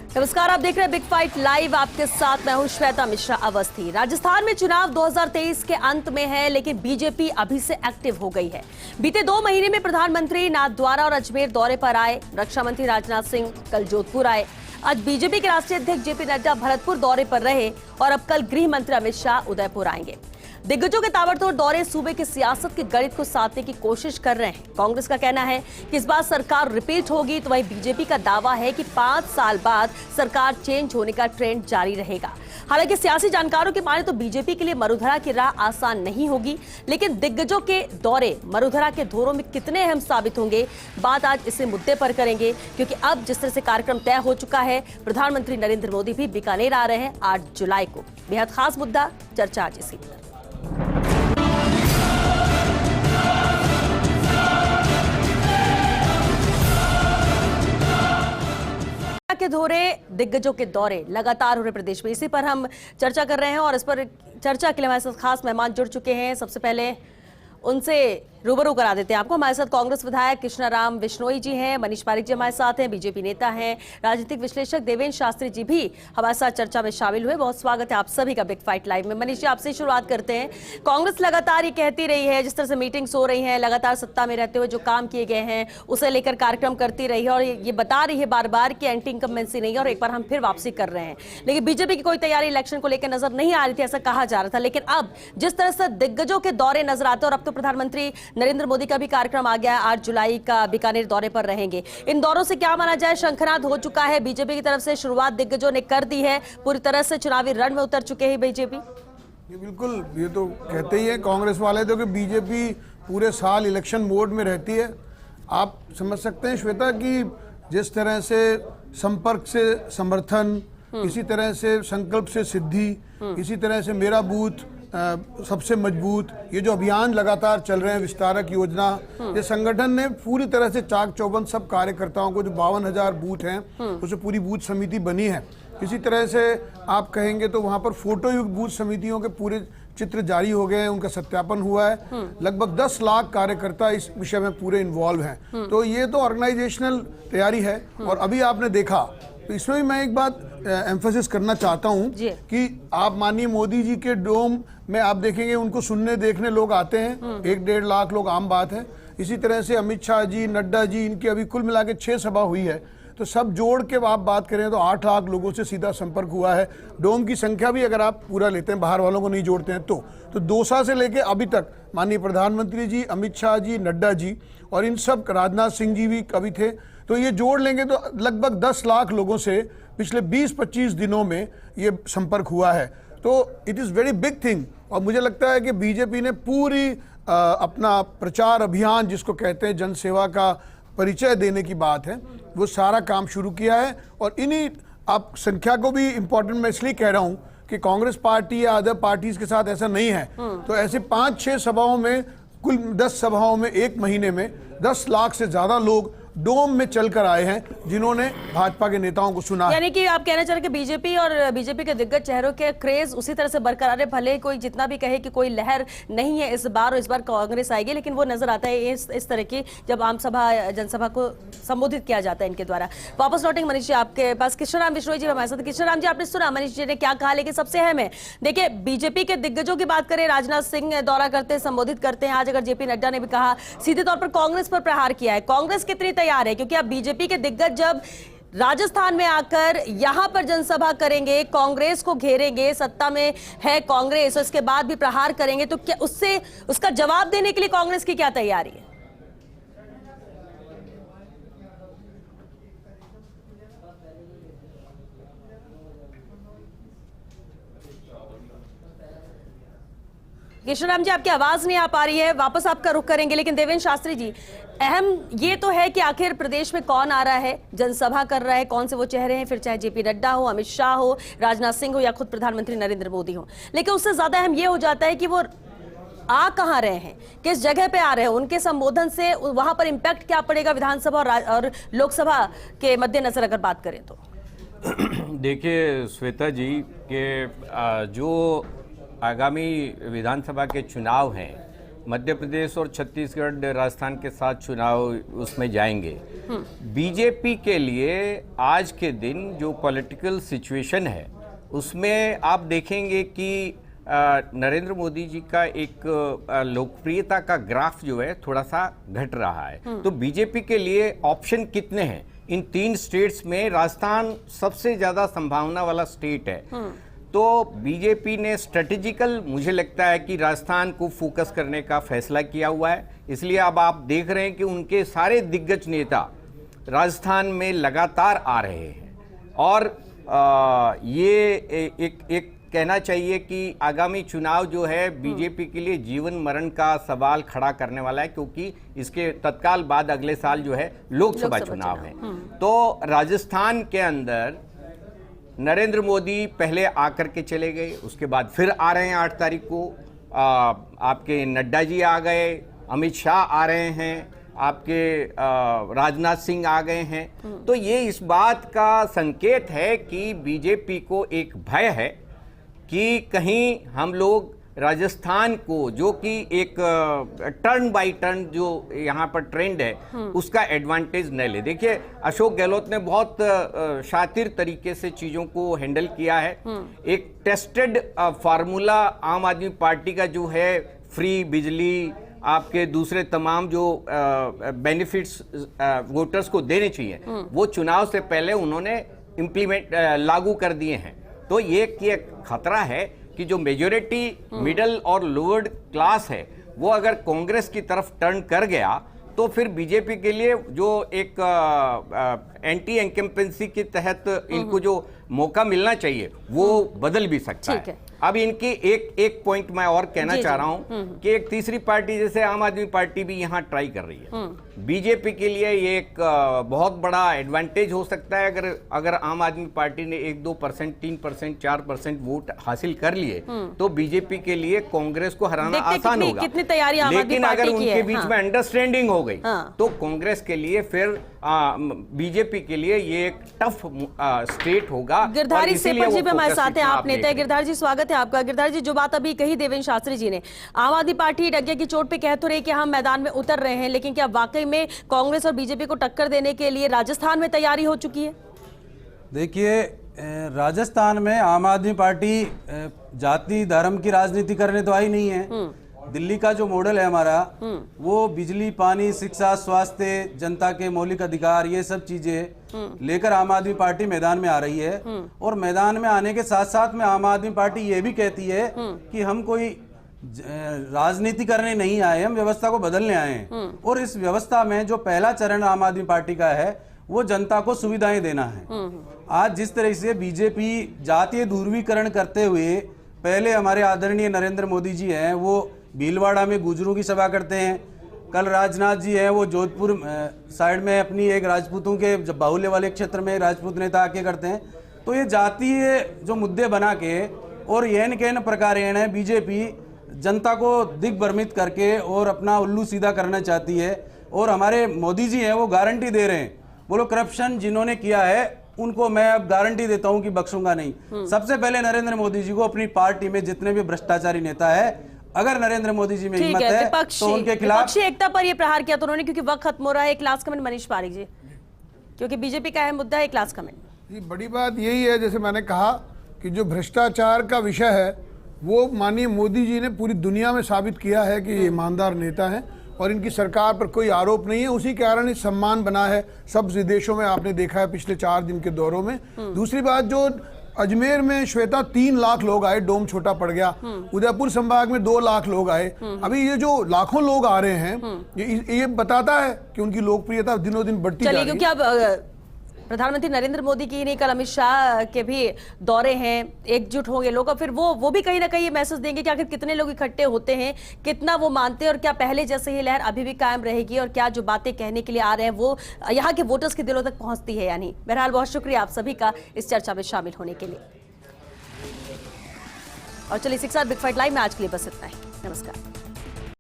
नमस्कार, आप देख रहे हैं बिग फाइट लाइव। आपके साथ मैं हूं श्वेता मिश्रा अवस्थी। राजस्थान में चुनाव 2023 के अंत में है, लेकिन बीजेपी अभी से एक्टिव हो गई है। बीते 2 महीने में प्रधानमंत्री नाथद्वारा और अजमेर दौरे पर आए। रक्षा मंत्री राजनाथ सिंह कल जोधपुर आए। आज बीजेपी के राष्ट्रीय अध्यक्ष जेपी नड्डा भरतपुर दौरे पर रहे और अब कल गृह मंत्री अमित शाह उदयपुर आएंगे। दिग्गजों के ताबड़तोड़ दौरे सूबे की सियासत के गणित को साधने की कोशिश कर रहे हैं। कांग्रेस का कहना है कि इस बार सरकार रिपीट होगी, तो वहीं बीजेपी का दावा है कि 5 साल बाद सरकार चेंज होने का ट्रेंड जारी रहेगा। हालांकि सियासी जानकारों की माने तो बीजेपी के लिए मरुधरा की राह आसान नहीं होगी, लेकिन दिग्गजों के दौरे मरुधरा के दौरों में कितने अहम साबित होंगे, बात आज इसी मुद्दे पर करेंगे। क्योंकि अब जिस तरह से कार्यक्रम तय हो चुका है, प्रधानमंत्री नरेंद्र मोदी भी बीकानेर आ रहे हैं 8 जुलाई को। बेहद खास मुद्दा, चर्चा आज इसी पर। के दौरे, दिग्गजों के दौरे लगातार हो रहे प्रदेश में, इसी पर हम चर्चा कर रहे हैं और इस पर चर्चा के लिए हमारे साथ खास मेहमान जुड़ चुके हैं। सबसे पहले उनसे रूबरू करा देते हैं आपको। हमारे साथ कांग्रेस विधायक कृष्णाराम विश्नोई जी हैं, मनीष पारिक जी हमारे साथ हैं, बीजेपी नेता हैं, राजनीतिक विश्लेषक देवेंद्र शास्त्री जी भी हमारे साथ चर्चा में शामिल हुए। बहुत स्वागत है आप सभी का बिग फाइट लाइव में। मनीष जी, आपसे शुरुआत करते हैं। कांग्रेस लगातार ये कहती रही है, जिस तरह से मीटिंग्स हो रही हैं, लगातार सत्ता में रहते हुए जो काम किए गए हैं उसे लेकर कार्यक्रम करती रही है और ये बता रही है बार बार कि एंटी इनकम्बेंसी नहीं है और एक बार हम फिर वापसी कर रहे हैं। लेकिन बीजेपी की कोई तैयारी इलेक्शन को लेकर नजर नहीं आ रही थी, ऐसा कहा जा रहा था। लेकिन अब जिस तरह से दिग्गजों के दौरे नजर आते हैं और अब तो प्रधानमंत्री नरेंद्र मोदी का भी कार्यक्रम आ गया है, 8 जुलाई का बीकानेर दौरे पर रहेंगे। इन दौरों से क्या माना जाए, शंखनाद हो चुका है बीजेपी की तरफ से, शुरुआत दिग्गजों ने कर दी है, पूरी तरह से चुनावी रण में उतर चुके हैं बीजेपी। ये बिल्कुल, ये तो कहते ही है कांग्रेस वाले तो कि बीजेपी पूरे साल इलेक्शन मोड में रहती है। आप समझ सकते हैं श्वेता कि जिस तरह से संपर्क से समर्थन, इसी तरह से संकल्प से सिद्धि, इसी तरह से मेरा बूथ सबसे मजबूत, ये जो अभियान लगातार चल रहे हैं, विस्तारक योजना, ये संगठन ने पूरी तरह से चाक चौबंद सब कार्यकर्ताओं को, जो 52,000 बूथ हैं, उसे पूरी बूथ समिति बनी है। इसी तरह से आप कहेंगे तो वहाँ पर फोटो युक्त बूथ समितियों के पूरे चित्र जारी हो गए हैं, उनका सत्यापन हुआ है। लगभग 10 लाख कार्यकर्ता इस विषय में पूरे इन्वॉल्व हैं। तो ये तो ऑर्गेनाइजेशनल तैयारी है। और अभी आपने देखा, तो इसमें भी मैं एक बात एम्फेसिस करना चाहता हूं कि आप माननीय मोदी जी के डोम में आप देखेंगे उनको सुनने देखने लोग आते हैं, 1-1.5 लाख लोग आम बात है। इसी तरह से अमित शाह जी, नड्डा जी, इनकी अभी कुल मिला के 6 सभा हुई है। तो सब जोड़ के आप बात करें तो 8 लाख लोगों से सीधा संपर्क हुआ है। डोम की संख्या भी अगर आप पूरा लेते हैं, बाहर वालों को नहीं जोड़ते हैं, तो दौसा से लेके अभी तक माननीय प्रधानमंत्री जी, अमित शाह जी, नड्डा जी और इन सब, राजनाथ सिंह जी भी कभी थे, तो ये जोड़ लेंगे तो लगभग 10 लाख लोगों से पिछले 20-25 दिनों में ये संपर्क हुआ है। तो it is very big thing. और मुझे लगता है कि बीजेपी ने पूरी अपना प्रचार अभियान, जिसको कहते हैं जनसेवा का परिचय देने की बात है, वो सारा काम शुरू किया है। और इन्हीं, आप संख्या को भी इम्पोर्टेंट मैं इसलिए कह रहा हूँ कि कांग्रेस पार्टी या अदर पार्टीज के साथ ऐसा नहीं है। तो ऐसे 5-6 सभाओं में, कुल 10 सभाओं में 1 महीने में 10 लाख से ज्यादा लोग डोम में चलकर आए हैं, जिन्होंने भाजपा के नेताओं को सुना। यानी कि आप कहना चाह रहे हैं कि बीजेपी और बीजेपी के दिग्गज चेहरों के क्रेज उसी तरह से बरकरार है, भले कोई जितना भी कहे कि कोई लहर नहीं है इस बार, और इस बार कांग्रेस आएगी, लेकिन वो नजर आता है इस तरह की जब आम सभा, जनसभा को संबोधित किया जाता है इनके द्वारा। वापस लौटेंगे मनीष जी आपके पास। कृष्णाराम विश्नोई जी हमारे साथ। कृष्णाराम जी, आपने सुना मनीष जी ने क्या कहा, लेकिन सबसे अहम है, देखिए बीजेपी के दिग्गजों की बात करें, राजनाथ सिंह दौरा करते हैं, संबोधित करते हैं। आज अगर जेपी नड्डा ने भी कहा, सीधे तौर पर कांग्रेस पर प्रहार किया है। कांग्रेस कितनी तैयार है, क्योंकि अब बीजेपी के दिग्गज जब राजस्थान में आकर यहां पर जनसभा करेंगे, कांग्रेस को घेरेंगे, सत्ता में है कांग्रेस और इसके बाद भी प्रहार करेंगे, तो क्या उसका जवाब देने के लिए कांग्रेस की क्या तैयारी है? कृष्णराम जी, आपकी आवाज नहीं आ पा रही है, वापस आपका रुख करेंगे। लेकिन देवेंद्र शास्त्री जी, अहम ये तो है कि आखिर प्रदेश में कौन आ रहा है, जनसभा कर रहा है, कौन से वो चेहरे हैं, फिर चाहे जेपी नड्डा हो, अमित शाह हो, राजनाथ सिंह हो या खुद प्रधानमंत्री नरेंद्र मोदी हो। लेकिन उससे ज्यादा अहम ये हो जाता है कि वो आ कहां रहे हैं, किस जगह पे आ रहे हैं, उनके संबोधन से वहां पर इंपैक्ट क्या पड़ेगा विधानसभा और लोकसभा के मद्देनजर अगर बात करें तो। देखिए श्वेता जी के जो आगामी विधानसभा के चुनाव हैं, मध्य प्रदेश और छत्तीसगढ़ राजस्थान के साथ चुनाव उसमें जाएंगे। बीजेपी के लिए आज के दिन जो पॉलिटिकल सिचुएशन है उसमें आप देखेंगे कि नरेंद्र मोदी जी का एक लोकप्रियता का ग्राफ जो है थोड़ा सा घट रहा है। तो बीजेपी के लिए ऑप्शन कितने हैं? इन 3 स्टेट्स में राजस्थान सबसे ज्यादा संभावना वाला स्टेट है। तो बीजेपी ने स्ट्रेटेजिकल मुझे लगता है कि राजस्थान को फोकस करने का फैसला किया हुआ है। इसलिए अब आप देख रहे हैं कि उनके सारे दिग्गज नेता राजस्थान में लगातार आ रहे हैं और ये एक कहना चाहिए कि आगामी चुनाव जो है बीजेपी के लिए जीवन मरण का सवाल खड़ा करने वाला है, क्योंकि इसके तत्काल बाद अगले साल जो है लोकसभा चुनाव है। तो राजस्थान के अंदर नरेंद्र मोदी पहले आकर के चले गए, उसके बाद फिर आ रहे हैं 8 तारीख को। आपके नड्डा जी आ गए, अमित शाह आ रहे हैं, आपके राजनाथ सिंह आ गए हैं। तो ये इस बात का संकेत है कि बीजेपी को एक भय है कि कहीं हम लोग राजस्थान को, जो कि एक टर्न बाय टर्न जो यहाँ पर ट्रेंड है, उसका एडवांटेज न ले। देखिए अशोक गहलोत ने बहुत शातिर तरीके से चीजों को हैंडल किया है। एक टेस्टेड फार्मूला आम आदमी पार्टी का जो है, फ्री बिजली, आपके दूसरे तमाम जो बेनिफिट्स वोटर्स को देने चाहिए, वो चुनाव से पहले उन्होंने लागू कर दिए हैं। तो ये खतरा है कि जो मेजोरिटी मिडिल और लोअर क्लास है वो अगर कांग्रेस की तरफ टर्न कर गया तो फिर बीजेपी के लिए जो एक एंटी इनकम्पेंसी के तहत इनको जो मौका मिलना चाहिए वो बदल भी सकता है। अब इनकी एक पॉइंट मैं और कहना चाह रहा हूं कि एक तीसरी पार्टी जैसे आम आदमी पार्टी भी यहां ट्राई कर रही है। बीजेपी के लिए ये एक बहुत बड़ा एडवांटेज हो सकता है अगर आम आदमी पार्टी ने 1-2%, 3%, 4% वोट हासिल कर लिए तो बीजेपी के लिए कांग्रेस को हराना आसान होगा। कितनी तैयारी आम आदमी लेकिन पार्टी अगर की उनके है? बीच में अंडरस्टैंडिंग हो गई तो कांग्रेस के लिए फिर बीजेपी के लिए ये एक टफ स्टेट होगा। गिरधारी सेपट जी भी हमारे साथ हैं, आप नेता है। गिरधारी जी स्वागत है आपका। गिरधारी जी, जो बात अभी कही देवेंद्र शास्त्री जी ने, आम आदमी पार्टी डगे की चोट पे कह तो रही कि हम मैदान में उतर रहे हैं, लेकिन क्या वाकई में कांग्रेस और बीजेपी को टक्कर देने के लिए राजस्थान में तैयारी हो चुकी है? देखिए, राजस्थान में आम आदमी पार्टी जाति धर्म की राजनीति करने तो आई नहीं है। दिल्ली का जो मॉडल है हमारा, वो बिजली, पानी, शिक्षा, स्वास्थ्य, जनता के मौलिक अधिकार, ये सब चीजें लेकर आम आदमी पार्टी मैदान में आ रही है। और मैदान में आने के साथ साथ में आम आदमी पार्टी ये भी कहती है कि हम कोई राजनीति करने नहीं आए, हम व्यवस्था को बदलने आए हैं। और इस व्यवस्था में जो पहला चरण आम आदमी पार्टी का है वो जनता को सुविधाएं देना है। आज जिस तरह से बीजेपी जातीय ध्रुवीकरण करते हुए, पहले हमारे आदरणीय नरेंद्र मोदी जी हैं, वो भीलवाड़ा में गुजरों की सभा करते हैं। कल राजनाथ जी हैं, वो जोधपुर साइड में अपनी एक राजपूतों के बाहुल्य वाले क्षेत्र में राजपूत नेता आके करते हैं। तो ये जातीय जो मुद्दे बना के और येन केन प्रकारेण है बीजेपी जनता को दिग्भ्रमित करके और अपना उल्लू सीधा करना चाहती है। और हमारे मोदी जी हैं, वो गारंटी दे रहे हैं, बोलो करप्शन जिन्होंने किया है उनको मैं अब गारंटी देता हूं कि बख्शूंगा नहीं। सबसे पहले नरेंद्र मोदी जी को अपनी पार्टी में जितने भी भ्रष्टाचारी नेता है, अगर नरेंद्र मोदी जी में हिम्मत है तो उनके खिलाफ विपक्षी एकता पर ये प्रहार किया तो उन्होंने, क्योंकि वक्त खत्म हो रहा है। एक लास्ट कमेंट मनीष पारिक जी, क्योंकि बीजेपी का अहम मुद्दा है। एक लास्ट कमेंट। बड़ी बात यही है, जैसे मैंने कहा कि जो भ्रष्टाचार का विषय है वो माननीय मोदी जी ने पूरी दुनिया में साबित किया है कि ये ईमानदार नेता हैं और इनकी सरकार पर कोई आरोप नहीं है। उसी के कारण इस सम्मान बना है सब विदेशों में, आपने देखा है पिछले 4 दिन के दौरों में। दूसरी बात, जो अजमेर में श्वेता 3 लाख लोग आए, डोम छोटा पड़ गया। उदयपुर संभाग में 2 लाख लोग आए। अभी ये जो लाखों लोग आ रहे हैं ये बताता है कि उनकी लोकप्रियता दिनों दिन बढ़ती जा रही है। क्योंकि अब प्रधानमंत्री नरेंद्र मोदी की ही नहीं, कल अमित शाह के भी दौरे हैं, एकजुट होंगे लोग, और फिर वो भी कहीं ना कहीं ये मैसेज देंगे कि आखिर कितने लोग इकट्ठे होते हैं, कितना वो मानते हैं, और क्या पहले जैसे ही लहर अभी भी कायम रहेगी, और क्या जो बातें कहने के लिए आ रहे हैं वो यहाँ के वोटर्स के दिलों तक पहुंचती है या नहीं। बहरहाल बहुत शुक्रिया आप सभी का इस चर्चा में शामिल होने के लिए। और चलिए 6 बिग फाइट लाइव में आज के लिए बस इतना ही। नमस्कार।